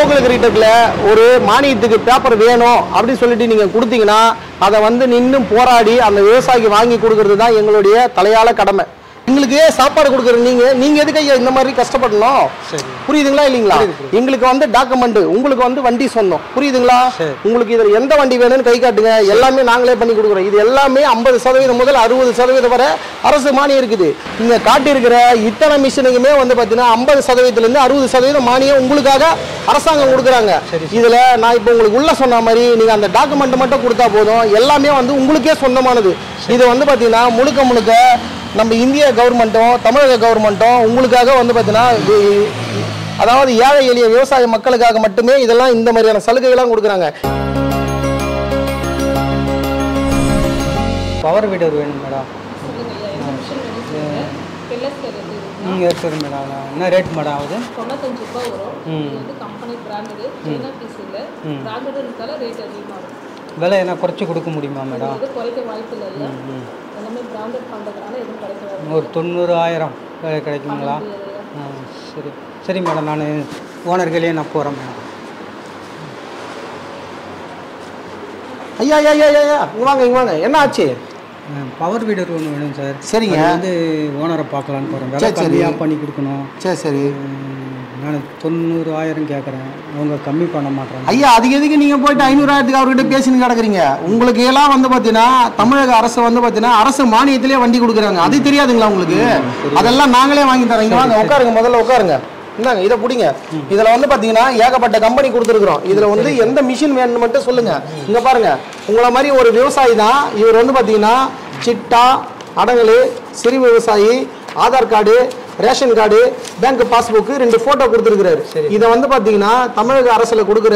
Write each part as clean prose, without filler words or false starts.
கோகுல் அக்ரிடெக்ல ஒரு மானியத்துக்கு பேப்பர் வேணும் அப்படின்னு சொல்லிட்டு நீங்க கொடுத்தீங்கன்னா அதை வந்து நின்று போராடி அந்த விவசாயிக்கு வாங்கி கொடுக்கறது தான் எங்களுடைய தலையால கடமை. எங்களுக்கு சாப்பாடு கொடுக்குற நீங்க எதுக்கு ஐயா இந்த மாதிரி கஷ்டப்படணும்? புரியுதுங்களா இல்லீங்களா? எங்களுக்கு வந்து டாக்குமெண்ட், உங்களுக்கு வந்து வண்டி சொந்தம், புரியுதுங்களா? உங்களுக்கு இதுல எந்த வண்டி வேணும்னு கை காட்டுங்க, எல்லாமே நாங்களே பண்ணி கொடுக்குறோம். இது எல்லாமே 50% முதல் 60% வரை அரசு மானியம் இருக்குது. நீங்க காட்டி இருக்கிற இத்தனை மிஷினுக்குமே வந்து பாத்தீங்கன்னா 50%ல இருந்து 60% மானியம் உங்களுக்காக அரசாங்கம் கொடுக்குறாங்க. இதுல நான் இப்போ உங்களுக்கு உள்ள சொன்ன மாதிரி நீங்க அந்த டாக்குமெண்ட் மட்டும் கொடுத்தா போதும், எல்லாமே வந்து உங்களுக்கே சொந்தமானது. இது வந்து பாத்தீங்கன்னா முழுக்க நம்ம இந்திய கவர்மெண்ட்டும் தமிழக கவர்மெண்ட்டும் உங்களுக்காக வந்து பார்த்தீங்கன்னா அதாவது ஏழை எளிய விவசாய மக்களுக்காக மட்டுமே இதெல்லாம் இந்த மாதிரியான சலுகைகள்லாம் கொடுக்குறாங்க. பவர் வீடர் வேணும் மேடம். நீங்கள் எடுத்துரு மேடம். என்ன ரேட் மேடம் ஆகுது? 95 ரூபாய் வரும். இது வந்து கம்பெனி பிராண்டடு, சைனா பீஸ் இல்லை. பிராண்டடுன்றதால ரேட் அதிகமாக வரும். விலை என்ன குறைச்சி கொடுக்க முடியுமா மேடம்? இது குறைக்க வாய்ப்பு இல்லை. எல்லாமே பிராண்டட் பண்ணுறதுனால எதுவும் கிடைக்க ஒரு 90,000 கிடைக்குங்களா? சரி சரி மேடம், நான் ஓனர்களே நான் போகிறேன் மேடம். ஐயா இங்கே வாங்க என்ன ஆச்சு? பவர் வீடர் ஒன்று வேணும் சார். சரிங்க, வந்து ஓனரை பார்க்கலான்னு போகிறேன். விலை கம்மியாக பண்ணி கொடுக்கணும். சரி நான் 90,000 கேட்குறேன், அவங்க கம்மி பண்ண மாட்டேறாங்க. ஐயா அதுக்கு எதுக்கு நீங்கள் போயிட்டு 500,000 அவர்கிட்ட பேசின்னு கிடக்குறீங்க? உங்களுக்கு எல்லாம் வந்து பார்த்தீங்கன்னா தமிழக அரசு வந்து பார்த்தீங்கன்னா அரசு மானியத்திலே வண்டி கொடுக்குறாங்க, அது தெரியாதுங்களா உங்களுக்கு? அதெல்லாம் நாங்களே வாங்கி தரோம். இங்கே வாங்க உட்காருங்க, முதல்ல உட்காருங்க. இந்தாங்க இதை பிடிங்க. இதில் வந்து பார்த்தீங்கன்னா ஏகப்பட்ட கம்பெனி கொடுத்துருக்குறோம். இதில் வந்து எந்த மிஷின் வேணும்னு மட்டும் சொல்லுங்கள். இங்கே பாருங்க, உங்களை மாதிரி ஒரு விவசாயி தான் இவர். வந்து பார்த்தீங்கன்னா சிட்டா, அடங்கல், சிறு விவசாயி, Aadhaar card, ration card, bank passbook 2 photo கொடுத்துருக்குறாரு. இதை வந்து பார்த்தீங்கன்னா தமிழக அரசில் கொடுக்குற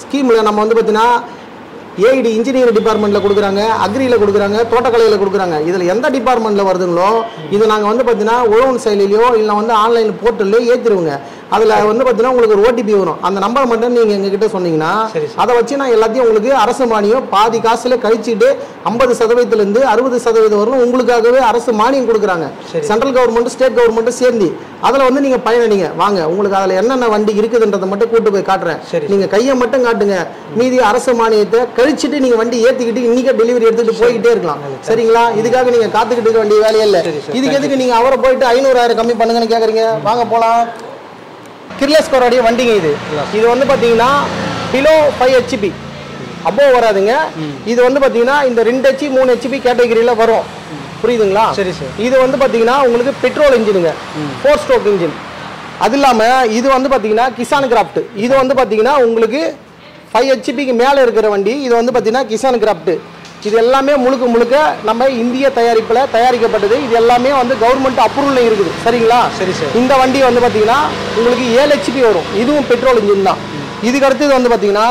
ஸ்கீமில் நம்ம வந்து பார்த்தீங்கன்னா ஏஐடி இன்ஜினியரிங் டிபார்ட்மெண்ட்டில் கொடுக்குறாங்க, அக்ரியில் கொடுக்குறாங்க, தோட்டக்கலையில் கொடுக்குறாங்க. இதில் எந்த டிபார்ட்மெண்ட்டில் வருதுங்களோ இதை நாங்கள் வந்து பார்த்தீங்கன்னா உழவன் செயலிலையோ இல்லை வந்து ஆன்லைன் போர்ட்டல்லையோ ஏற்றிடுவோங்க. அதில் வந்து பார்த்தீங்கன்னா உங்களுக்கு ஒரு ஓடிபி வரும். அந்த நம்பர் மட்டும் நீங்கள் எங்ககிட்ட சொன்னீங்கன்னா அதை வச்சு நான் எல்லாத்தையும் உங்களுக்கு அரசு மானியம் பாதி காசுல கழிச்சுட்டு 50%லேருந்து 60% வரணும் உங்களுக்காகவே அரசு மானியம் கொடுக்குறாங்க. சென்ட்ரல் கவர்மெண்ட் ஸ்டேட் கவர்மெண்ட்டும் சேர்ந்து அதில் வந்து நீங்கள் பயனீங்க. வாங்க, உங்களுக்கு அதில் என்னென்ன வண்டி இருக்குதுன்றதை மட்டும் கூட்டு போய் காட்டுறேன். நீங்கள் கையை மட்டும் காட்டுங்க, மீதி அரசு மானியத்தை கழிச்சுட்டு நீங்கள் வண்டி ஏற்றிக்கிட்டு இன்னைக்கே டெலிவரி எடுத்துகிட்டு போய்கிட்டே இருக்கலாம். சரிங்களா? இதுக்காக நீங்கள் காத்துக்கிட்டு இருக்க வேண்டிய வேலையே இல்லை. இதுக்கு எதுக்கு நீங்கள் அவரை போயிட்டு 500,000 கம்மி பண்ணுங்கன்னு கேட்குறீங்க? வாங்க போகலாம். கிர்லஸ்கரோடைய வண்டிங்க இது. இது வந்து பார்த்தீங்கன்னா பிலோ 5 HP அபோவ் வராதுங்க. இது வந்து பார்த்தீங்கன்னா இந்த 2 HP 3 HP கேட்டகரியில் வரும். புரியுதுங்களா? சரி சார். இது வந்து பார்த்தீங்கன்னா உங்களுக்கு பெட்ரோல் இன்ஜினுங்க, 4 ஸ்ட்ரோக் இன்ஜின். அது இல்லாமல் இது வந்து பார்த்தீங்கன்னா கிசான் கிராஃப்ட். இது வந்து பார்த்தீங்கன்னா உங்களுக்கு 5 HPக்கு மேலே இருக்கிற வண்டி. இது வந்து பார்த்தீங்கன்னா கிசான் கிராஃப்ட். இது எல்லாமே முழுக்க நம்ம இந்திய தயாரிப்பில் தயாரிக்கப்பட்டது. இது எல்லாமே வந்து கவர்மெண்ட் அப்ரூவலில் இருக்குது. சரிங்களா? சரி சார். இந்த வண்டி வந்து பார்த்தீங்கன்னா உங்களுக்கு 7 HP வரும். இதுவும் பெட்ரோல் இன்ஜின் தான். இதுக்கு அடுத்தது வந்து பார்த்தீங்கன்னா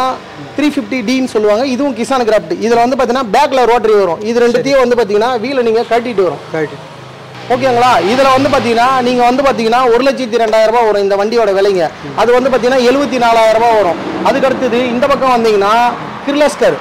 350Dன்னு சொல்லுவாங்க. இதுவும் கிசான் கிராஃப்ட். இதில் வந்து பார்த்தீங்கன்னா பேக்கில் ரோட்டரி வரும். இது ரெண்டுத்தையும் வந்து பார்த்தீங்கன்னா வீலை நீங்கள் கட்டிட்டு வரும். ஓகேங்களா? இதில் வந்து பார்த்தீங்கன்னா நீங்கள் வந்து பார்த்தீங்கன்னா 1,02,000 வரும் இந்த வண்டியோட விலைங்க. அது வந்து பார்த்தீங்கன்னா 74,000 வரும். அதுக்கு அடுத்தது இந்த பக்கம் வந்தீங்கன்னா கிர்லஸ்கர்.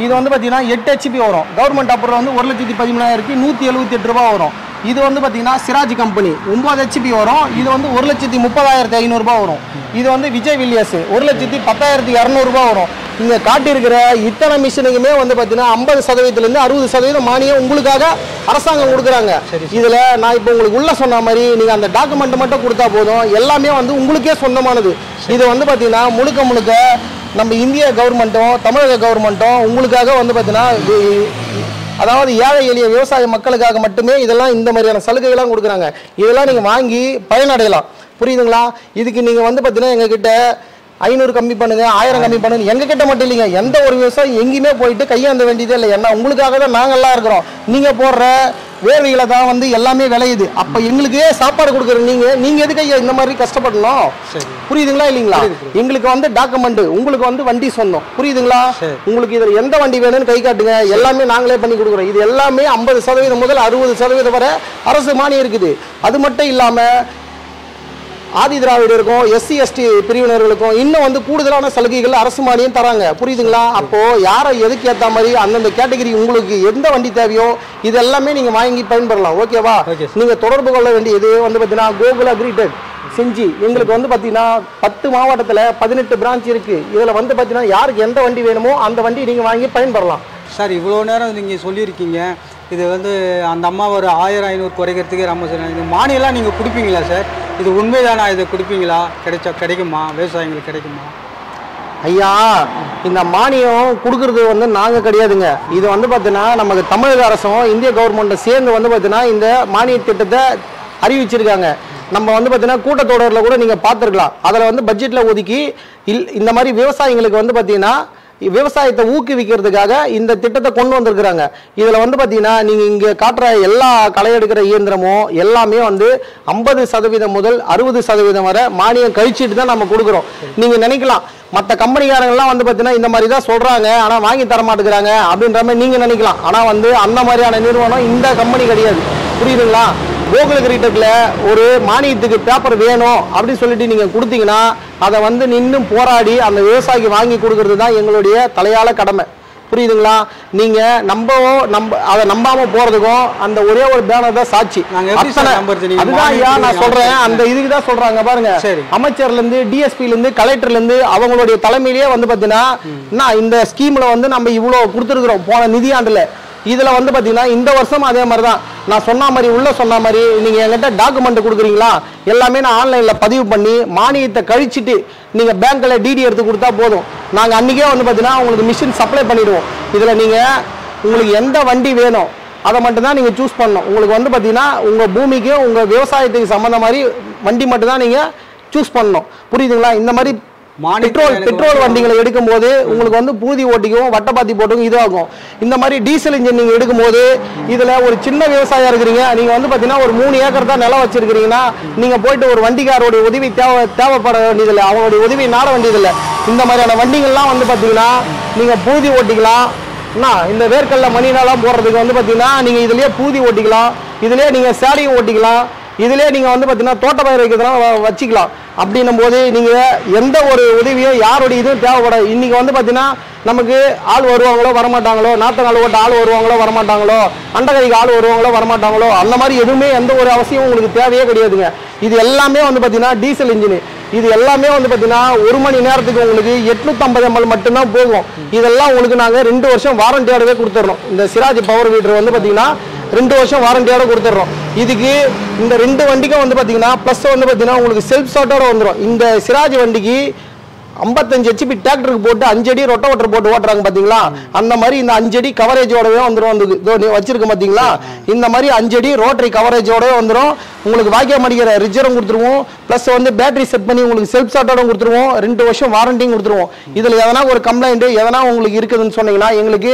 இது வந்து பார்த்தீங்கன்னா 8 HP வரும். கவர்மெண்ட் அப்புறம் வந்து 1,13,000க்கு 178 வரும். இது வந்து பார்த்தீங்கன்னா சிராஜ் கம்பெனி 9 HP வரும். இது வந்து 1,30,500 வரும். இது வந்து விஜய் வில்லியர்ஸ் 1,10,200 வரும். இங்கே காட்டியிருக்கிற இத்தனை மிஷினுக்குமே வந்து பார்த்தீங்கன்னா 50%லேருந்து 60% மானியம் உங்களுக்காக அரசாங்கம் கொடுக்குறாங்க. இதில் நான் இப்போ உங்களுக்கு உள்ள சொன்ன மாதிரி நீங்கள் அந்த டாக்குமெண்ட் மட்டும் கொடுத்தா போதும், எல்லாமே வந்து உங்களுக்கே சொந்தமானது. இது வந்து பார்த்தீங்கன்னா முழுக்க நம்ம இந்திய கவர்மெண்ட்டும் தமிழக கவர்மெண்ட்டும் உங்களுக்காக வந்து பார்த்தீங்கன்னா அதாவது ஏழை எளிய விவசாய மக்களுக்காக மட்டுமே இதெல்லாம் இந்த மாதிரியான சலுகைகள்லாம் கொடுக்குறாங்க. இதெல்லாம் நீங்கள் வாங்கி பயனடையலாம். புரியுதுங்களா? இதுக்கு நீங்கள் வந்து பார்த்தீங்கன்னா எங்ககிட்ட 500 கம்மி பண்ணுங்க, 1000 கம்மி பண்ணுங்க. எங்ககிட்ட மட்டும் இல்லைங்க, எந்த ஒரு விவசாயம் எங்கேயுமே போயிட்டு கையாந்த வேண்டியதே இல்லை. ஏன்னா உங்களுக்காக தான் நாங்கள்லாம் இருக்கிறோம். நீங்கள் போடுற வேர்வைகளை தான் வந்து எல்லாமே விளையுது. அப்போ எங்களுக்கு சாப்பாடு கொடுக்குற நீங்கள் எதுக்கு ஐயா இந்த மாதிரி கஷ்டப்படணும்? புரியுதுங்களா இல்லைங்களா? எங்களுக்கு வந்து டாக்குமெண்ட், உங்களுக்கு வந்து வண்டி சொந்தம். புரியுதுங்களா? உங்களுக்கு இதில் எந்த வண்டி வேணும்னு கை காட்டுங்க, எல்லாமே நாங்களே பண்ணி கொடுக்குறோம். இது எல்லாமே 50% முதல் 60% வரை அரசு மானியம் இருக்குது. அது மட்டும் இல்லாமல் ஆதி திராவிடருக்கும் SC ST பிரிவினர்களுக்கும் இன்னும் வந்து கூடுதலான சலுகைகள் அரசு மானியம் தராங்க. புரியுதுங்களா? அப்போ யாரை எதுக்கு ஏற்ற மாதிரி அந்தந்த கேட்டகரி உங்களுக்கு எந்த வண்டி தேவையோ இது எல்லாமே நீங்க வாங்கி பயன்பெறலாம். ஓகேவா? நீங்க தொடர்பு கொள்ள வேண்டியது வந்து பார்த்தீங்கன்னா கோகுல் அக்ரிடெக் செஞ்சு எங்களுக்கு வந்து பார்த்தீங்கன்னா 10 மாவட்டத்தில் 18 பிரான்ச் இருக்குது. இதில் வந்து பார்த்தீங்கன்னா யாருக்கு எந்த வண்டி வேணுமோ அந்த வண்டி நீங்கள் வாங்கி பயன்பெறலாம். சார் இவ்வளோ நேரம் நீங்கள் சொல்லியிருக்கீங்க, இது வந்து அந்த அம்மா ஒரு 1500 குறைக்கிறதுக்கு ரொம்ப சரி. இது மானியெல்லாம் நீங்கள் கொடுப்பீங்களா சார்? இது உண்மைதானா? இதை கொடுப்பீங்களா? கிடைக்குமா? விவசாயிங்களுக்கு கிடைக்குமா? ஐயா, இந்த மானியம் கொடுக்கறது வந்து நாங்கள் கிடையாதுங்க. இது வந்து பார்த்தீங்கன்னா நமக்கு தமிழக அரசும் இந்திய கவர்மெண்ட்டும் சேர்ந்து வந்து பார்த்தீங்கன்னா இந்த மானிய திட்டத்தை அறிவிச்சிருக்காங்க. நம்ம வந்து பார்த்தீங்கன்னா கூட்டத்தொடரில் கூட நீங்கள் பார்த்துருக்கலாம். அதில் வந்து பட்ஜெட்டில் ஒதுக்கி இந்த மாதிரி விவசாயிங்களுக்கு வந்து பார்த்தீங்கன்னா விவசாயத்தை ஊக்குவிக்கிறதுக்காக இந்த திட்டத்தை கொண்டு வந்திருக்கிறாங்க. இதில் வந்து பார்த்தீங்கன்னா நீங்கள் இங்கே காட்டுற எல்லா களை எடுக்கிற இயந்திரமும் எல்லாமே வந்து 50% முதல் 60% வரை மானியம் கழிச்சிட்டு தான் நம்ம கொடுக்குறோம். நீங்கள் நினைக்கலாம் மற்ற கம்பெனிக்காரங்கள்லாம் வந்து பார்த்தீங்கன்னா இந்த மாதிரி தான் சொல்கிறாங்க, ஆனால் வாங்கி தர மாட்டேங்கிறாங்க அப்படின்ற மாதிரி நீங்கள் நினைக்கலாம். ஆனால் வந்து அந்த மாதிரியான நிறுவனம் இந்த கம்பெனி கிடையாது. புரியுதுங்களா? கோகுல கிரீடெக்கில் ஒரு மானியத்துக்கு பேப்பர் வேணும் அப்படின்னு சொல்லிட்டு நீங்கள் கொடுத்தீங்கன்னா அதை வந்து நின்று போராடி அந்த விவசாயிக்கு வாங்கி கொடுக்கறது தான் எங்களுடைய தலையால கடமை. புரியுதுங்களா? நீங்கள் அதை நம்பாமல் போகிறதுக்கும் அந்த ஒரே ஒரு பேனர் தான் சாட்சி. அதுதான் ஐயா நான் சொல்கிறேன். அந்த இதுக்கு தான் சொல்கிறாங்க பாருங்க, அமைச்சர்லேருந்து டிஎஸ்பிலேருந்து கலெக்டர்லேருந்து அவங்களுடைய தலைமையிலேயே வந்து பார்த்தீங்கன்னா இந்த ஸ்கீமில் வந்து நம்ம இவ்வளோ கொடுத்துருக்குறோம் போன நிதியாண்டில். இதில் வந்து பார்த்தீங்கன்னா இந்த வருஷம் அதே மாதிரி தான் நான் சொன்ன மாதிரி நீங்கள் என்கிட்ட டாக்குமெண்ட் கொடுக்குறீங்களா, எல்லாமே நான் ஆன்லைனில் பதிவு பண்ணி மானியத்தை கழிச்சிட்டு நீங்கள் பேங்க்கில் டிடி எடுத்து கொடுத்தா போதும். நாங்கள் அன்றைக்கே வந்து பார்த்தீங்கன்னா உங்களுக்கு மிஷின் சப்ளை பண்ணிடுவோம். இதில் நீங்கள் உங்களுக்கு எந்த வண்டி வேணும் அதை மட்டும்தான் நீங்கள் சூஸ் பண்ணணும். உங்களுக்கு வந்து பார்த்தீங்கன்னா உங்கள் பூமிக்கு உங்கள் விவசாயத்துக்கு சம்மந்த மாதிரி வண்டி மட்டும்தான் நீங்கள் சூஸ் பண்ணணும். புரியுதுங்களா? இந்த மாதிரி பெட்ரோல் வண்டிகளை எடுக்கும்போது உங்களுக்கு வந்து பூதி ஓட்டிக்கும் வட்டப்பாத்தி போட்டுக்கும் இதாகும். இந்த மாதிரி டீசல் இன்ஜின் நீங்க எடுக்கும்போது இதுல ஒரு சின்ன விவசாயியா இருக்கிறீங்க, நீங்க வந்து பாத்தீங்கன்னா ஒரு 3 ஏக்கர் தான் நிலம் வச்சிருக்கீங்கன்னா நீங்க போயிட்டு ஒரு வண்டிக்காரோட உதவி தேவைப்பட வேண்டியதில்லை, அவங்களுடைய உதவி நாட வேண்டியதில்லை. இந்த மாதிரியான வண்டிகள்லாம் வந்து பாத்தீங்கன்னா நீங்க பூதி ஓட்டிக்கலாம். இந்த வேர்க்கல்ல மணினாலாம் போடுறதுக்கு வந்து பாத்தீங்கன்னா நீங்க இதுலயே பூதி ஓட்டிக்கலாம், இதுலயே நீங்க சேடியும் ஓட்டிக்கலாம், இதுலயே நீங்க வந்து பாத்தீங்கன்னா தோட்டப்பயிர் வைக்கிறதுனால வச்சுக்கலாம். அப்படின்னும் போது நீங்க எந்த ஒரு உதவியோ யாருடைய இதுவும் தேவைப்படாது. இன்னைக்கு வந்து பாத்தீங்கன்னா நமக்கு ஆள் வருவாங்களோ வரமாட்டாங்களோ, நாத்தங்கால் ஓட்ட ஆள் வருவாங்களோ வரமாட்டாங்களோ, அண்டகரிக்கு ஆள் வருவாங்களோ வரமாட்டாங்களோ, அந்த மாதிரி எதுவுமே எந்த ஒரு அவசியம் உங்களுக்கு தேவையே கிடையாதுங்க. இது எல்லாமே வந்து பாத்தீங்கன்னா டீசல் இன்ஜின். இது எல்லாமே வந்து பாத்தீங்கன்னா 1 மணி நேரத்துக்கு உங்களுக்கு 850 ml மட்டும்தான் போகும். இதெல்லாம் உங்களுக்கு நாங்க 2 வருஷம் வாரண்டியோடவே கொடுத்துறோம். இந்த சிராஜ் பவர் வீடர் வந்து பாத்தீங்கன்னா 2 வருஷம் வாரண்டியோட கொடுத்துறோம். இதுக்கு இந்த 2 வண்டிக்கும் வந்து பாத்தீங்கன்னா பிளஸ் வந்து பாத்தீங்கன்னா உங்களுக்கு செல்ஃப் ஸ்டார்ட்டோட வந்துடும். இந்த சிராஜ் வண்டிக்கு 55 HP டிராக்டருக்கு போட்டு 5 அடி ரொட்டோவேட்டர் போட்டு ஓட்டுறாங்க பாத்தீங்களா, அந்த மாதிரி இந்த 5 அடி கவரேஜோடவே வந்துடும். வச்சிருக்க பாத்தீங்களா, இந்த மாதிரி 5 அடி ரோட்டரி கவரேஜோடவே வந்துடும். உங்களுக்கு வாக்கியம் அடிக்கிற ரிஜரும் கொடுத்துருவோம், பிளஸ் வந்து பேட்டரி செட் பண்ணி உங்களுக்கு செல்ஃப் ஸ்டார்ட்டோட கொடுத்துருவோம், 2 வருஷம் வாரண்டியும் கொடுத்துருவோம். இதுல எதனா ஒரு கம்ப்ளைண்ட் எதனா உங்களுக்கு இருக்குதுன்னு சொன்னீங்கன்னா எங்களுக்கு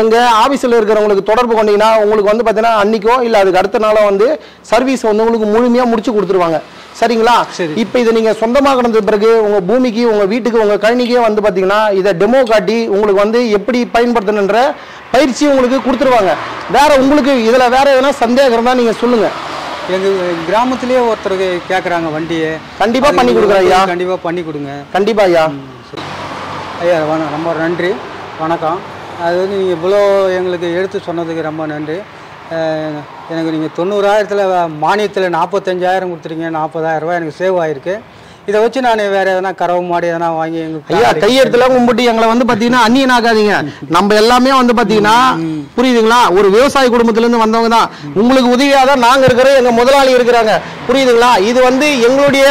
எங்க ஆபீஸ்ல இருக்கிறவங்களுக்கு தொடர்பு கொண்டீங்கன்னா உங்களுக்கு வந்து பாத்தீங்கன்னா அன்னைக்கோ இல்ல அதுக்கு அடுத்த நாளோ வந்து சர்வீஸ் வந்து உங்களுக்கு முழுமையா முடிச்சு கொடுத்துருவாங்க. சரிங்களா? இப்ப இதை நீங்க சொந்தமாக நடந்த பிறகு உங்க பூமிக்கு உங்க வீட்டுக்கு உங்க கழனிக்கே வந்து பாத்தீங்கன்னா இதை டெமோ காட்டி உங்களுக்கு வந்து எப்படி பயன்படுத்தணுன்ற பயிற்சி உங்களுக்கு கொடுத்துருவாங்க. வேற உங்களுக்கு இதுல வேற எதனா சந்தேகம் இருந்தா நீங்க சொல்லுங்க. எங்க கிராமத்திலேயே ஒருத்தருக்கு கேட்குறாங்க வண்டியை, கண்டிப்பா பண்ணி கொடுக்குறேன் ஐயா. கண்டிப்பா பண்ணி கொடுங்க. கண்டிப்பா ஐயா. ஐயா ரொம்ப நன்றி, வணக்கம். அது வந்து நீங்கள் இவ்வளோ எங்களுக்கு எடுத்து சொன்னதுக்கு ரொம்ப நன்றி. எனக்கு நீங்கள் 90,000 மானியத்தில் 45,000 கொடுத்துருங்க, 40,000 ரூபாய் எனக்கு சேவ் ஆகிருக்கு. இதை வச்சு நான் வேறு எதனா கறவு மாடு எதனா வாங்கி எங்களுக்கு ஐயா கையெழுத்துல கும்பிட்டு எங்களை வந்து பார்த்தீங்கன்னா அந்நியனாக்காதீங்க. நம்ம எல்லாமே வந்து பார்த்தீங்கன்னா புரியுதுங்களா, ஒரு விவசாய குடும்பத்திலேருந்து வந்தவங்க தான். உங்களுக்கு உதவியாக தான் நாங்கள் இருக்கிறோம், எங்கள் முதலாளி இருக்கிறாங்க. புரியுதுங்களா? இது வந்து எங்களுடைய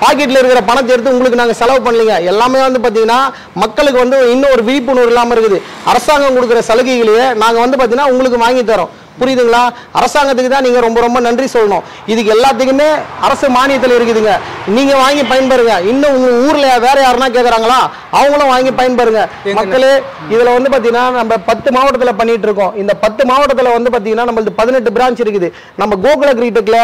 பாக்கெட்டில் இருக்கிற பணத்தை எடுத்து உங்களுக்கு நாங்கள் செலவு பண்ணலீங்க. எல்லாமே வந்து பார்த்தீங்கன்னா மக்களுக்கு வந்து இன்னும் ஒரு விழிப்புணர்வு இல்லாமல் இருக்குது. அரசாங்கம் கொடுக்குற சலுகைகளையே நாங்கள் வந்து பார்த்தீங்கன்னா உங்களுக்கு வாங்கி தரோம். புரியுதுங்களா? அரசாங்கத்துக்கு தான் நீங்கள் ரொம்ப ரொம்ப நன்றி சொல்லணும். இதுக்கு எல்லாத்துக்குமே அரசு மானியத்தில் இருக்குதுங்க, நீங்கள் வாங்கி பயன்பெறுங்க. இன்னும் உங்கள் ஊரில் வேற யாருன்னா கேட்குறாங்களா, அவங்களும் வாங்கி பயன்பெறுங்க. மக்களே இதில் வந்து பார்த்தீங்கன்னா நம்ம 10 மாவட்டத்தில் பண்ணிட்டு இருக்கோம். இந்த 10 மாவட்டத்தில் வந்து பார்த்தீங்கன்னா நம்மளுக்கு 18 பிரான்ச் இருக்குது. நம்ம கோகுல கிரீடெக்கில்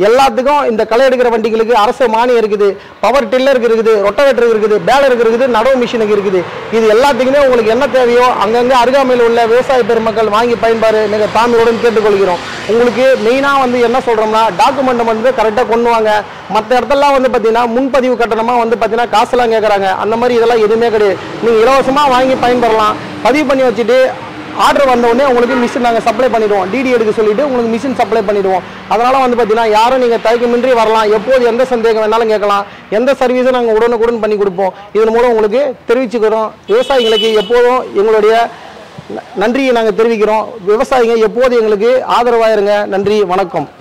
எல்லாத்துக்கும் இந்த களை எடுக்கிற வண்டிகளுக்கு அரசு மானியம் இருக்குது, பவர் டில்லருக்கு இருக்குது, ரொட்டவேட்டருக்கு இருக்குது, பேலருக்கு இருக்குது, நடவு மிஷினுக்கு இருக்குது. இது எல்லாத்துக்குமே உங்களுக்கு என்ன தேவையோ அங்கங்கே அருகாமையில் உள்ள விவசாய பெருமக்கள் வாங்கி பயன்பாடு நீங்கள் தாமியுடன் கேட்டுக்கொள்கிறோம். உங்களுக்கு மெயினாக வந்து என்ன சொல்கிறோம்னா டாக்குமெண்ட் வந்து கரெக்டாக கொண்டு வாங்க. மற்ற இடத்துலலாம் வந்து பார்த்தீங்கன்னா முன்பதிவு கட்டணமாக வந்து பார்த்தீங்கன்னா காசுலாம் கேட்குறாங்க. அந்த மாதிரி இதெல்லாம் எதுவுமே கிடையாது. நீங்கள் இலவசமாக வாங்கி பயன்பெறலாம். பதிவு பண்ணி வச்சுட்டு ஆர்டர் வந்தோடனே உங்களுக்கு மிஷின் நாங்கள் சப்ளை பண்ணிடுவோம். டிடி எடுக்க சொல்லிட்டு உங்களுக்கு மிஷின் சப்ளை பண்ணிடுவோம். அதனால் வந்து பார்த்தீங்கன்னா யாரும் நீங்கள் தயக்கமின்றி வரலாம். எப்போது எந்த சந்தேகம் வேணாலும் கேட்கலாம். எந்த சர்வீஸும் நாங்கள் உடனுக்குடன் பண்ணி கொடுப்போம். இதன் மூலம் உங்களுக்கு தெரிவிச்சுக்கிறோம். விவசாயிகளுக்கு எப்போதும் எங்களுடைய நன்றியை நாங்கள் தெரிவிக்கிறோம். விவசாயிங்க எப்போது எங்களுக்கு ஆதரவாயிருங்க. நன்றி, வணக்கம்.